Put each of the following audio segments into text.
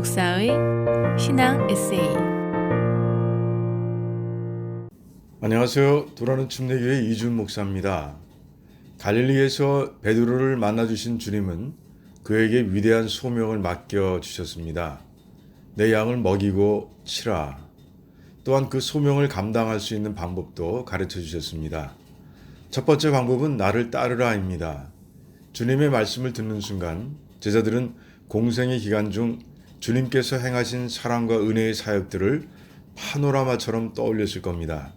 목사의 신앙 에세이. 안녕하세요. 돌아오는 침례교회 이준 목사입니다. 갈릴리에서 베드로를 만나주신 주님은 그에게 위대한 소명을 맡겨주셨습니다. 내 양을 먹이고 치라. 또한 그 소명을 감당할 수 있는 방법도 가르쳐 주셨습니다. 첫 번째 방법은 나를 따르라입니다. 주님의 말씀을 듣는 순간 제자들은 공생의 기간 중 주님께서 행하신 사랑과 은혜의 사역들을 파노라마처럼 떠올렸을 겁니다.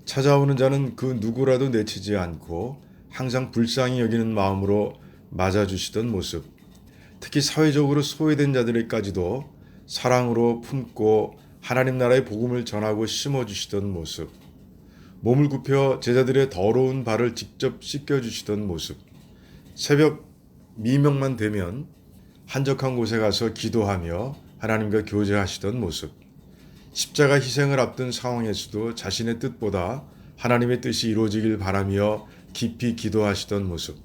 찾아오는 자는 그 누구라도 내치지 않고 항상 불쌍히 여기는 마음으로 맞아주시던 모습, 특히 사회적으로 소외된 자들에게까지도 사랑으로 품고 하나님 나라의 복음을 전하고 심어주시던 모습, 몸을 굽혀 제자들의 더러운 발을 직접 씻겨주시던 모습, 새벽 미명만 되면 한적한 곳에 가서 기도하며 하나님과 교제하시던 모습, 십자가 희생을 앞둔 상황에서도 자신의 뜻보다 하나님의 뜻이 이루어지길 바라며 깊이 기도하시던 모습.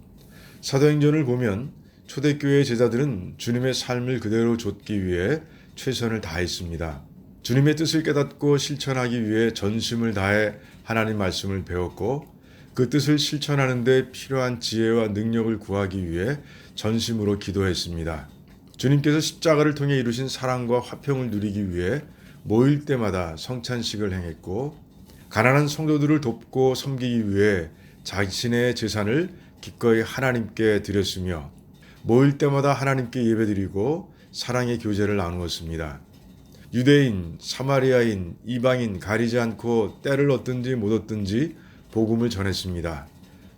사도행전을 보면 초대교회 제자들은 주님의 삶을 그대로 좇기 위해 최선을 다했습니다. 주님의 뜻을 깨닫고 실천하기 위해 전심을 다해 하나님 말씀을 배웠고 그 뜻을 실천하는 데 필요한 지혜와 능력을 구하기 위해 전심으로 기도했습니다. 주님께서 십자가를 통해 이루신 사랑과 화평을 누리기 위해 모일 때마다 성찬식을 행했고 가난한 성도들을 돕고 섬기기 위해 자신의 재산을 기꺼이 하나님께 드렸으며 모일 때마다 하나님께 예배드리고 사랑의 교제를 나누었습니다. 유대인, 사마리아인, 이방인 가리지 않고 때를 얻든지 못 얻든지 복음을 전했습니다.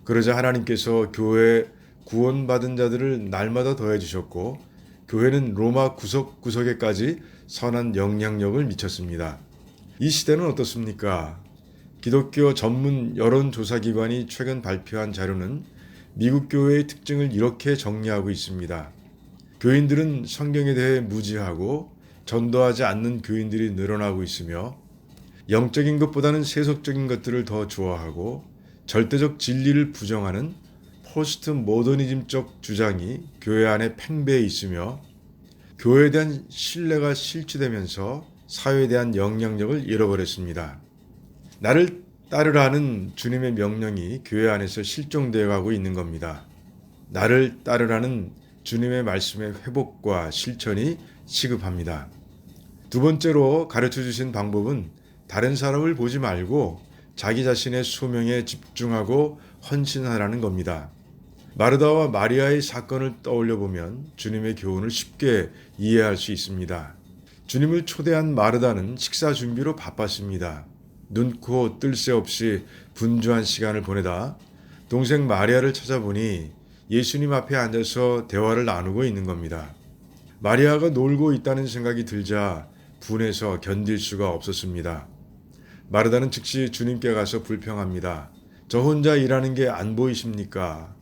그러자 하나님께서 교회에 구원받은 자들을 날마다 더해 주셨고 교회는 로마 구석구석에까지 선한 영향력을 미쳤습니다. 이 시대는 어떻습니까? 기독교 전문 여론조사기관이 최근 발표한 자료는 미국 교회의 특징을 이렇게 정리하고 있습니다. 교인들은 성경에 대해 무지하고 전도하지 않는 교인들이 늘어나고 있으며 영적인 것보다는 세속적인 것들을 더 좋아하고 절대적 진리를 부정하는 포스트 모더니즘적 주장이 교회 안에 팽배해 있으며 교회에 대한 신뢰가 실추되면서 사회에 대한 영향력을 잃어버렸습니다. 나를 따르라는 주님의 명령이 교회 안에서 실종되어 가고 있는 겁니다. 나를 따르라는 주님의 말씀의 회복과 실천이 시급합니다. 두 번째로 가르쳐 주신 방법은 다른 사람을 보지 말고 자기 자신의 소명에 집중하고 헌신하라는 겁니다. 마르다와 마리아의 사건을 떠올려 보면 주님의 교훈을 쉽게 이해할 수 있습니다. 주님을 초대한 마르다는 식사 준비로 바빴습니다. 눈코 뜰 새 없이 분주한 시간을 보내다 동생 마리아를 찾아보니 예수님 앞에 앉아서 대화를 나누고 있는 겁니다. 마리아가 놀고 있다는 생각이 들자 분해서 견딜 수가 없었습니다. 마르다는 즉시 주님께 가서 불평합니다. 저 혼자 일하는 게 안 보이십니까?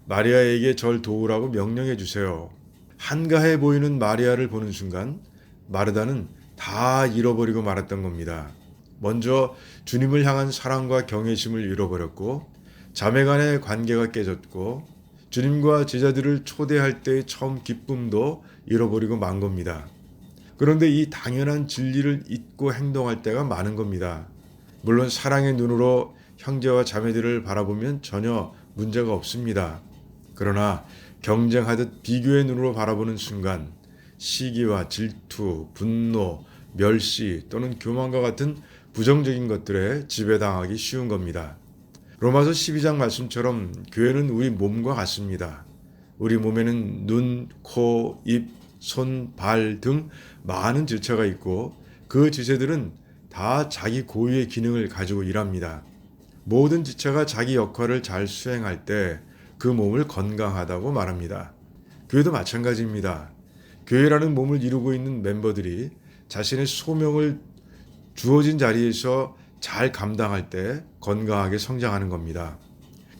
마리아에게 절 도우라고 명령해 주세요. 한가해 보이는 마리아를 보는 순간 마르다는 다 잃어버리고 말았던 겁니다. 먼저 주님을 향한 사랑과 경외심을 잃어버렸고 자매 간의 관계가 깨졌고 주님과 제자들을 초대할 때의 처음 기쁨도 잃어버리고 만 겁니다. 그런데 이 당연한 진리를 잊고 행동할 때가 많은 겁니다. 물론 사랑의 눈으로 형제와 자매들을 바라보면 전혀 문제가 없습니다. 그러나 경쟁하듯 비교의 눈으로 바라보는 순간 시기와 질투, 분노, 멸시 또는 교만과 같은 부정적인 것들에 지배당하기 쉬운 겁니다. 로마서 12장 말씀처럼 교회는 우리 몸과 같습니다. 우리 몸에는 눈, 코, 입, 손, 발 등 많은 지체가 있고 그 지체들은 다 자기 고유의 기능을 가지고 일합니다. 모든 지체가 자기 역할을 잘 수행할 때 그 몸을 건강하다고 말합니다. 교회도 마찬가지입니다. 교회라는 몸을 이루고 있는 멤버들이 자신의 소명을 주어진 자리에서 잘 감당할 때 건강하게 성장하는 겁니다.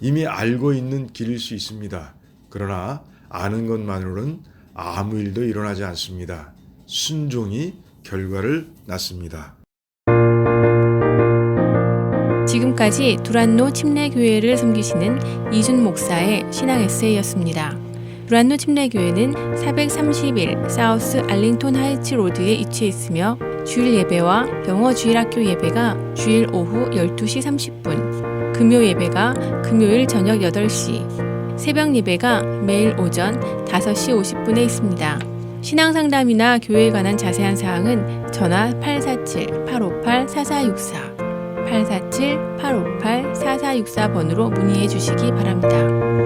이미 알고 있는 길일 수 있습니다. 그러나 아는 것만으로는 아무 일도 일어나지 않습니다. 순종이 결과를 낳습니다. 지금까지 두란노 침례교회를 섬기시는 이준 목사의 신앙 에세이였습니다. 브란노 침례교회는 431 사우스 알링톤 하이츠 로드에 위치해 있으며 주일 예배와 영어 주일학교 예배가 주일 오후 12시 30분, 금요 예배가 금요일 저녁 8시, 새벽 예배가 매일 오전 5시 50분에 있습니다. 신앙상담이나 교회에 관한 자세한 사항은 전화 847-858-4464, 847-858-4464번으로 문의해 주시기 바랍니다.